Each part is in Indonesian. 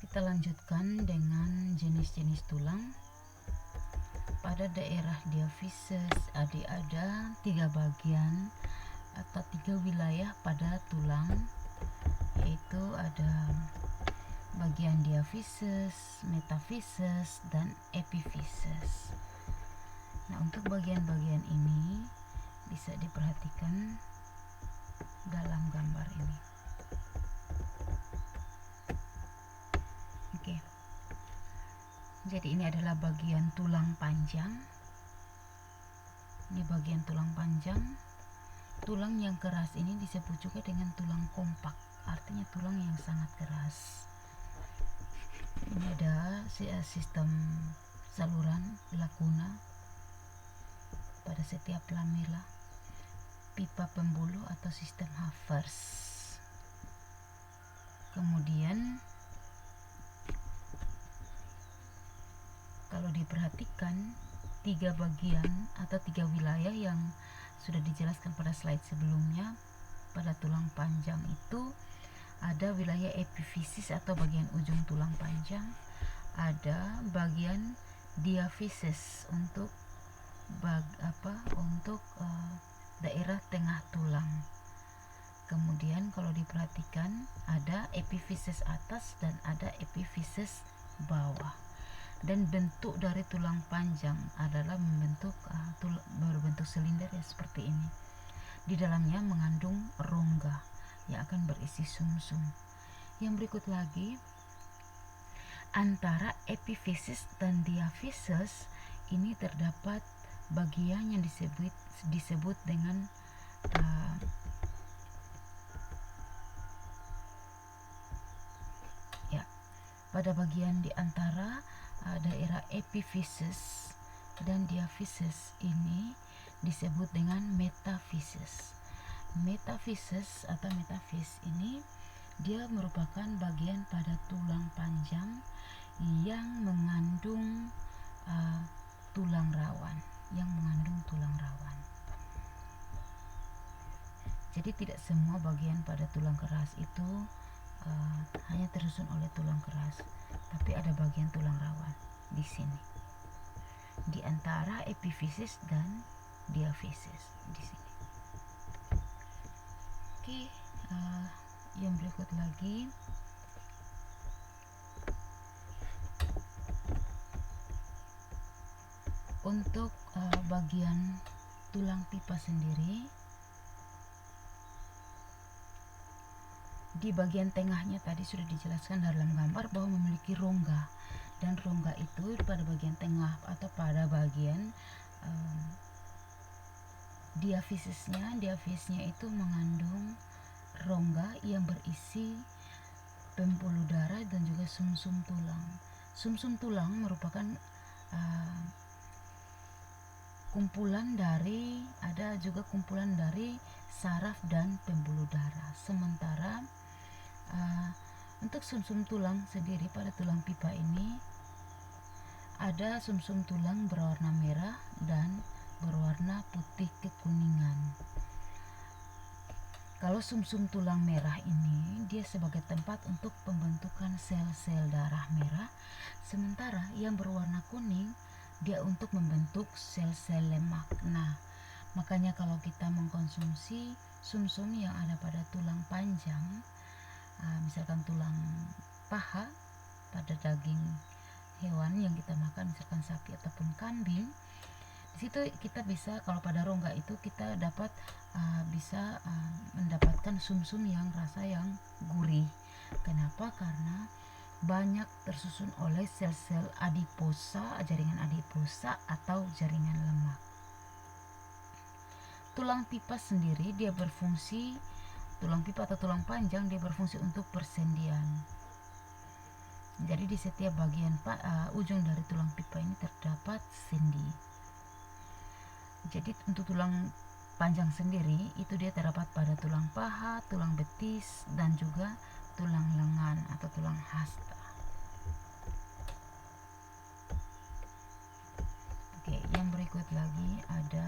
Kita lanjutkan dengan jenis-jenis tulang. Pada daerah diaphysis ada 3 bagian atau 3 wilayah pada tulang, yaitu ada bagian diaphysis, metaphysis, dan epiphysis. Nah, untuk bagian-bagian ini bisa diperhatikan dalam gambar ini. Oke. Jadi ini adalah bagian tulang panjang. Ini bagian tulang panjang. Tulang yang keras ini disebut juga dengan tulang kompak, artinya tulang yang sangat keras. Ini ada sistem saluran lakuna pada setiap lamela, pipa pembuluh atau sistem Havers. Kemudian kalau diperhatikan 3 bagian atau 3 wilayah yang sudah dijelaskan pada slide sebelumnya, pada tulang panjang itu ada wilayah epiphysis atau bagian ujung tulang panjang, ada bagian diaphysis untuk daerah tengah tulang. Kemudian kalau diperhatikan ada epiphysis atas dan ada epiphysis bawah. Dan bentuk dari tulang panjang adalah berbentuk silinder ya, seperti ini. Di dalamnya mengandung rongga yang akan berisi sumsum. Yang berikut lagi, antara epiphysis dan diaphysis ini terdapat bagian yang disebut dengan pada bagian di antara daerah epiphysis dan diaphysis ini disebut dengan metaphysis. Metaphysis atau metaphysis ini dia merupakan bagian pada tulang panjang yang mengandung tulang rawan, Jadi tidak semua bagian pada tulang keras itu hanya tersusun oleh tulang keras, tapi ada bagian tulang rawan di sini, di antara epiphysis dan diaphysis di sini. Oke, yang berikut lagi, untuk bagian tulang pipa sendiri, di bagian tengahnya tadi sudah dijelaskan dalam gambar bahwa memiliki rongga, dan rongga itu pada bagian tengah atau pada bagian diaphyisnya itu mengandung rongga yang berisi pembuluh darah dan juga sumsum tulang. Sumsum tulang merupakan ada juga kumpulan dari saraf dan pembuluh darah. Sementara untuk sumsum tulang sendiri pada tulang pipa ini ada sumsum tulang berwarna merah dan berwarna putih kekuningan. Kalau sumsum tulang merah ini dia sebagai tempat untuk pembentukan sel-sel darah merah, sementara yang berwarna kuning dia untuk membentuk sel-sel lemak. Nah, makanya kalau kita mengkonsumsi sumsum yang ada pada tulang panjang, misalkan tulang paha pada daging hewan yang kita makan, misalkan sapi ataupun kambing, di situ kita bisa, kalau pada rongga itu kita dapat bisa mendapatkan sumsum yang rasa yang gurih. Kenapa? Karena banyak tersusun oleh sel-sel adiposa, jaringan adiposa atau jaringan lemak. Tulang pipa sendiri dia berfungsi, tulang pipa atau tulang panjang dia berfungsi untuk persendian. Jadi di setiap bagian ujung dari tulang pipa ini terdapat sendi. Jadi untuk tulang panjang sendiri itu dia terdapat pada tulang paha, tulang betis, dan juga tulang lengan atau tulang hasta. Oke, yang berikut lagi ada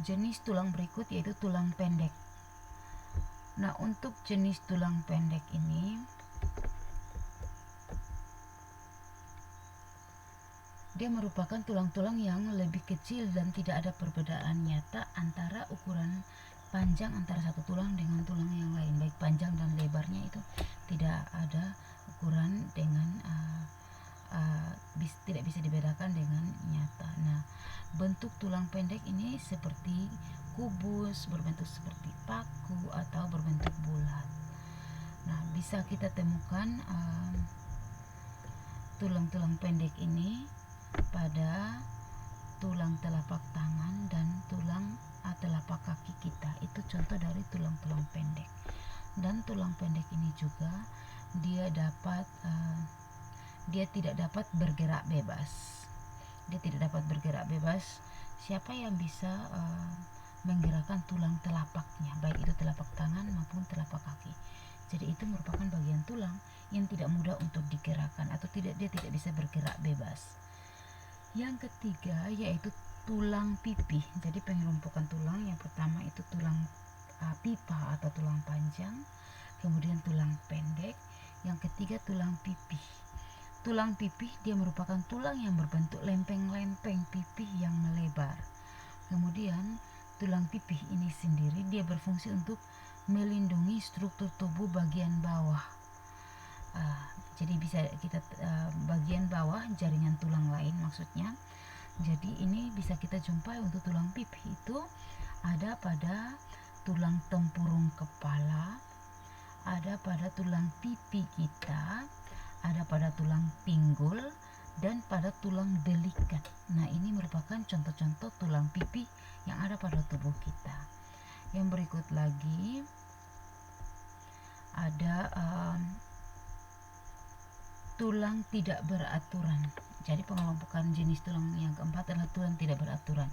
jenis tulang berikut, yaitu tulang pendek. Nah, untuk jenis tulang pendek ini dia merupakan tulang-tulang yang lebih kecil dan tidak ada perbedaan nyata antara ukuran panjang antara satu tulang dengan tulang yang lain, baik panjang dan lebarnya itu tidak ada ukuran dengan tidak bisa dibedakan dengan nyata. Nah, bentuk tulang pendek ini seperti kubus, berbentuk seperti paku atau berbentuk bulat. Nah, bisa kita temukan tulang-tulang pendek ini pada tulang telapak tangan dan tulang telapak kaki kita. Itu contoh dari tulang-tulang pendek. Dan tulang pendek ini juga dia tidak dapat bergerak bebas. Dia tidak dapat bergerak bebas. Siapa yang bisa menggerakkan tulang telapaknya, baik itu telapak tangan maupun telapak kaki. Jadi itu merupakan bagian tulang yang tidak mudah untuk digerakkan atau dia tidak bisa bergerak bebas. Yang ketiga yaitu tulang pipih. Jadi pengelompokan tulang yang pertama itu tulang pipa atau tulang panjang, kemudian tulang pendek, yang ketiga tulang pipih. Tulang pipih dia merupakan tulang yang berbentuk lempeng-lempeng pipih yang melebar. Kemudian tulang pipih ini sendiri dia berfungsi untuk melindungi struktur tubuh bagian bawah. Jadi bisa kita bagian bawah jaringan tulang lain maksudnya. Jadi ini bisa kita jumpai untuk tulang pipih itu ada pada tulang tempurung kepala, ada pada tulang pipi kita, ada pada tulang pinggul, dan pada tulang belikat. Nah, ini merupakan contoh-contoh tulang pipi yang ada pada tubuh kita. Yang berikut lagi ada tulang tidak beraturan. Jadi pengelompokan jenis tulang yang keempat adalah tulang tidak beraturan.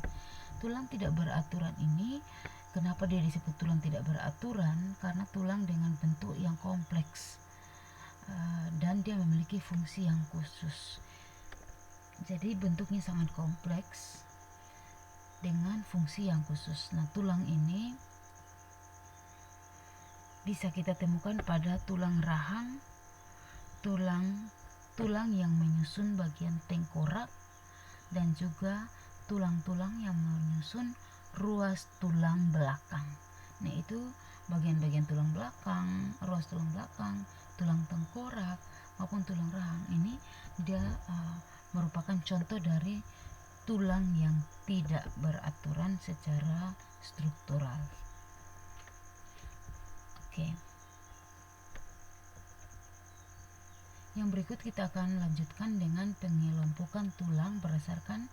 Tulang tidak beraturan ini kenapa dia disebut tulang tidak beraturan? Karena tulang dengan bentuk yang kompleks dan dia memiliki fungsi yang khusus. Jadi bentuknya sangat kompleks dengan fungsi yang khusus. Nah, tulang ini bisa kita temukan pada tulang rahang, tulang yang menyusun bagian tengkorak, dan juga tulang-tulang yang menyusun ruas tulang belakang. Nah, itu bagian-bagian tulang belakang, ruas tulang belakang, tulang tengkorak maupun tulang rahang ini dia merupakan contoh dari tulang yang tidak beraturan secara struktural. Oke. Yang berikut kita akan lanjutkan dengan pengelompokan tulang berdasarkan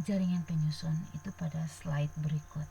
jaringan penyusun itu pada slide berikut.